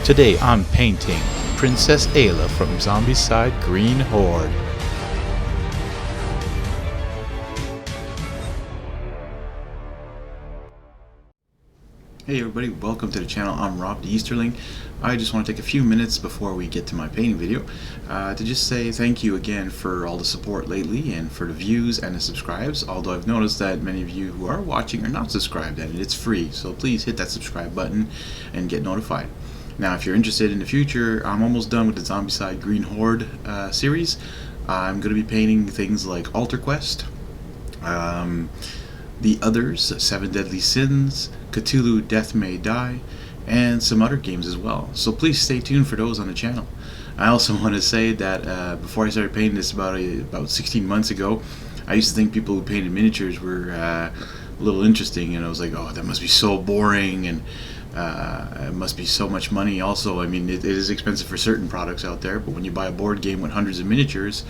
Today I'm painting Princess Ayla from Zombicide Green Horde. Hey everybody, welcome to the channel. I'm Rob the Easterling. I just want to take a few minutes before we get to my painting video to just say thank you again for all the support lately and for the views and the subscribes, although I've noticed that many of you who are watching are not subscribed, and it's free, so please hit that subscribe button and get notified. Now if you're interested in the future, I'm almost done with the Zombicide Green Horde series. I'm going to be painting things like Altar Quest, The Others, Seven Deadly Sins, Cthulhu Death May Die, and some other games as well. So please stay tuned for those on the channel. I also want to say that before I started painting this about 16 months ago, I used to think people who painted miniatures were a little interesting, and I was like, oh, that must be so boring, and it must be so much money. Also, I mean, it is expensive for certain products out there, but when you buy a board game with hundreds of miniatures,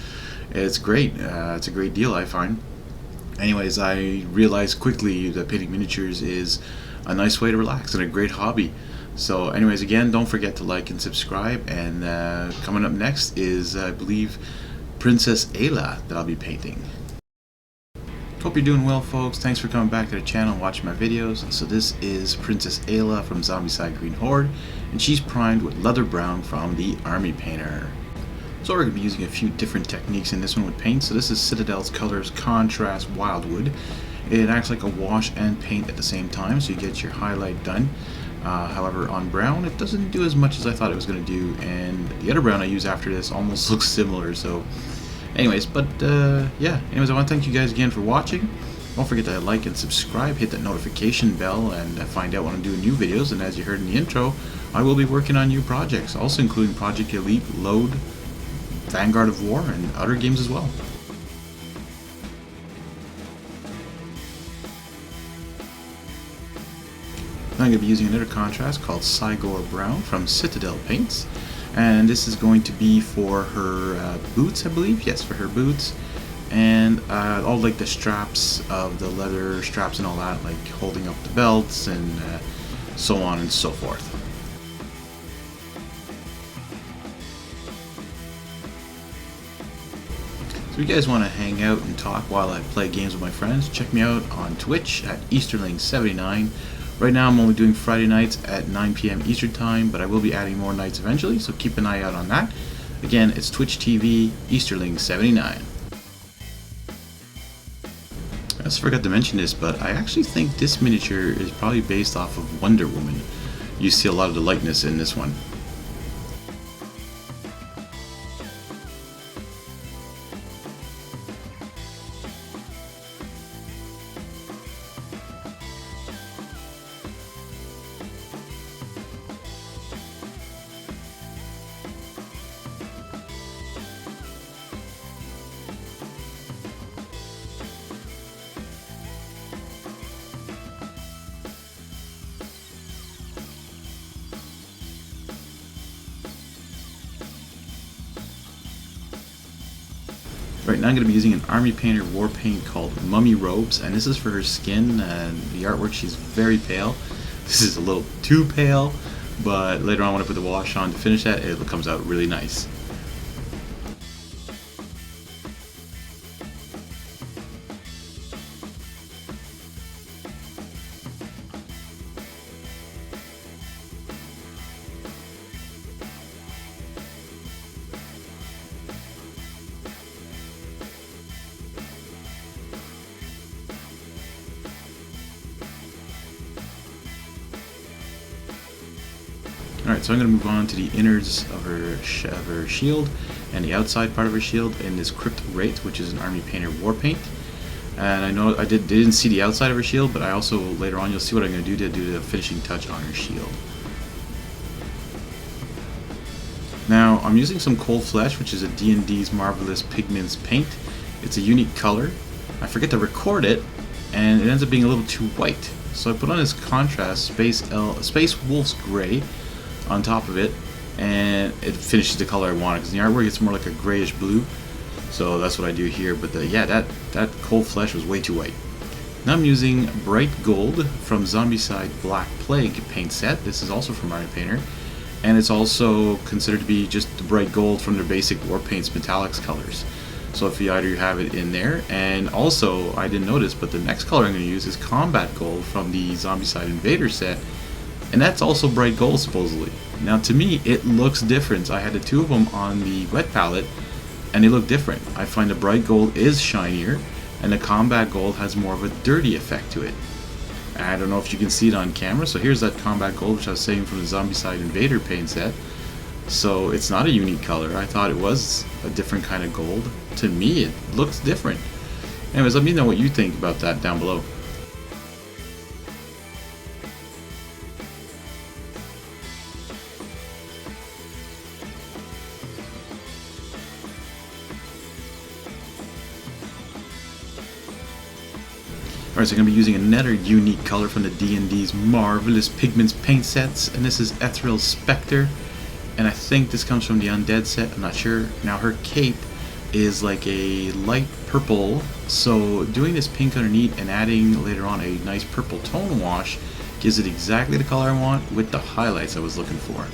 it's great. It's a great deal, I find. Anyways, I realized quickly that painting miniatures is a nice way to relax and a great hobby. So anyways, again, don't forget to like and subscribe, and coming up next is, I believe, Princess Ayla that I'll be painting. Hope you're doing well, folks. Thanks for coming back to the channel and watching my videos. So this is Princess Ayla from Zombicide Green Horde, and she's primed with leather brown from the Army Painter. So we're going to be using a few different techniques in this one with paint. So this is Citadel's Colors Contrast Wyldwood. It acts like a wash and paint at the same time, so you get your highlight done. However, on brown, it doesn't do as much as I thought it was going to do, and the other brown I use after this almost looks similar. So anyways, yeah, anyways, I want to thank you guys again for watching. Don't forget to like and subscribe, hit that notification bell, and find out when I'm doing new videos. And as you heard in the intro, I will be working on new projects, also including Project Elite, Load, Vanguard of War, and other games as well. I'm going to be using another contrast called Cygor Brown from Citadel Paints, and this is going to be for her boots, I believe. Yes, for her boots, and all like the straps of the leather straps and all that, like holding up the belts and so on and so forth. So if you guys want to hang out and talk while I play games with my friends, check me out on Twitch at Easterling79. Right now I'm only doing Friday nights at 9 p.m. Eastern Time, but I will be adding more nights eventually, so keep an eye out on that. Again, it's Twitch TV, Easterling79. I just forgot to mention this, but I actually think this miniature is probably based off of Wonder Woman. You see a lot of the likeness in this one. Right now I'm going to be using an Army Painter war paint called Mummy Robes, and this is for her skin, and the artwork, she's very pale. This is a little too pale, but later on when I put the wash on to finish that, it comes out really nice. Alright, so I'm going to move on to the innards of her shield and the outside part of her shield in this Crypt Wraith, which is an Army Painter war paint. And I know I didn't see the outside of her shield, but I also, later on, you'll see what I'm going to do the finishing touch on her shield. Now, I'm using some Cold Flesh, which is a D&D's Marvelous Pigments paint. It's a unique color. I forget to record it, and it ends up being a little too white. So I put on this contrast Space Wolf's Gray on top of it, and it finishes the color I wanted, because in the artwork it's more like a grayish blue, so that's what I do here. But yeah, that Cold Flesh was way too white. Now I'm using Bright Gold from Zombicide Black Plague paint set. This is also from Army Painter, and it's also considered to be just the bright gold from their basic war paints metallics colors. So if you either have it in there, and also I didn't notice, but the next color I'm going to use is combat gold from the Zombicide Invader set, and that's also bright gold supposedly. Now to me it looks different. I had the two of them on the wet palette and they look different. I find the bright gold is shinier and the combat gold has more of a dirty effect to it. I don't know if you can see it on camera, so here's that combat gold which I was saying from the Zombicide Invader paint set. So it's not a unique color. I thought it was a different kind of gold. To me it looks different. Anyways, let me know what you think about that down below. Alright, so I'm going to be using another unique color from the D&D's marvelous Pigments paint sets, and this is Ethereal Spectre, and I think this comes from the Undead set, I'm not sure. Now her cape is like a light purple, so doing this pink underneath and adding later on a nice purple tone wash gives it exactly the color I want with the highlights I was looking for.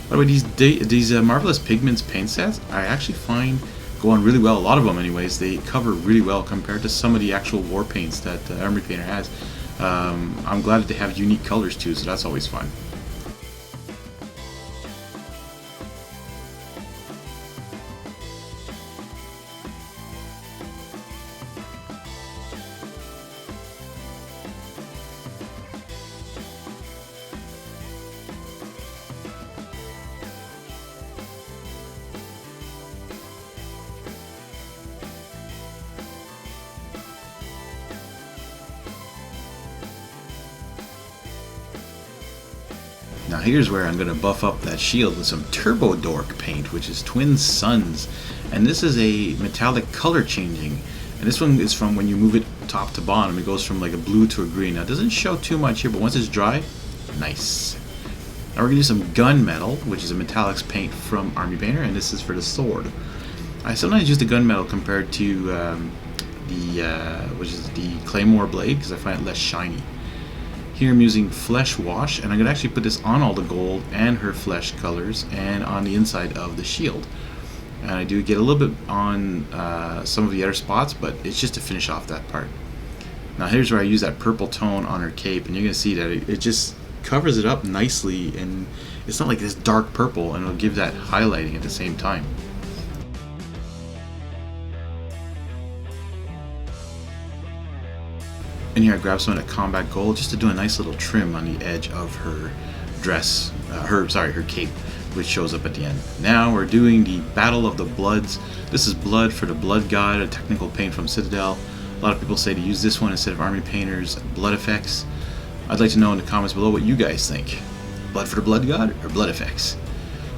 By the way, these marvelous Pigments paint sets I actually find go on really well. A lot of them anyways, they cover really well compared to some of the actual war paints that the Army Painter has. I'm glad that they have unique colors too, so that's always fun. Now here's where I'm going to buff up that shield with some Turbo Dork paint, which is Twin Suns. And this is a metallic color changing. And this one is from when you move it top to bottom, it goes from like a blue to a green. Now it doesn't show too much here, but once it's dry, nice. Now we're going to do some Gunmetal, which is a metallics paint from Army Painter, and this is for the sword. I sometimes use the Gunmetal compared to which is the Claymore Blade, because I find it less shiny. Here I'm using Flesh Wash, and I'm going to actually put this on all the gold and her flesh colors and on the inside of the shield. And I do get a little bit on some of the other spots, but it's just to finish off that part. Now here's where I use that purple tone on her cape, and you're going to see that it just covers it up nicely, and it's not like this dark purple, and it'll give that highlighting at the same time. And here I grabbed some of that combat gold just to do a nice little trim on the edge of her dress, her cape, which shows up at the end. Now we're doing the Battle of the Bloods. This is Blood for the Blood God, a technical paint from Citadel. A lot of people say to use this one instead of Army Painter's blood effects. I'd like to know in the comments below what you guys think. Blood for the Blood God or blood effects?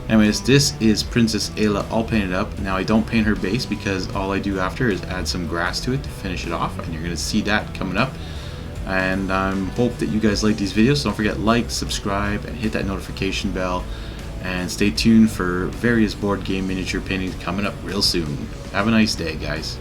Anyways, this is Princess Ayla all painted up. Now I don't paint her base because all I do after is add some grass to it to finish it off, and you're going to see that coming up. And I hope that you guys like these videos, so don't forget like, subscribe, and hit that notification bell. And stay tuned for various board game miniature paintings coming up real soon. Have a nice day, guys.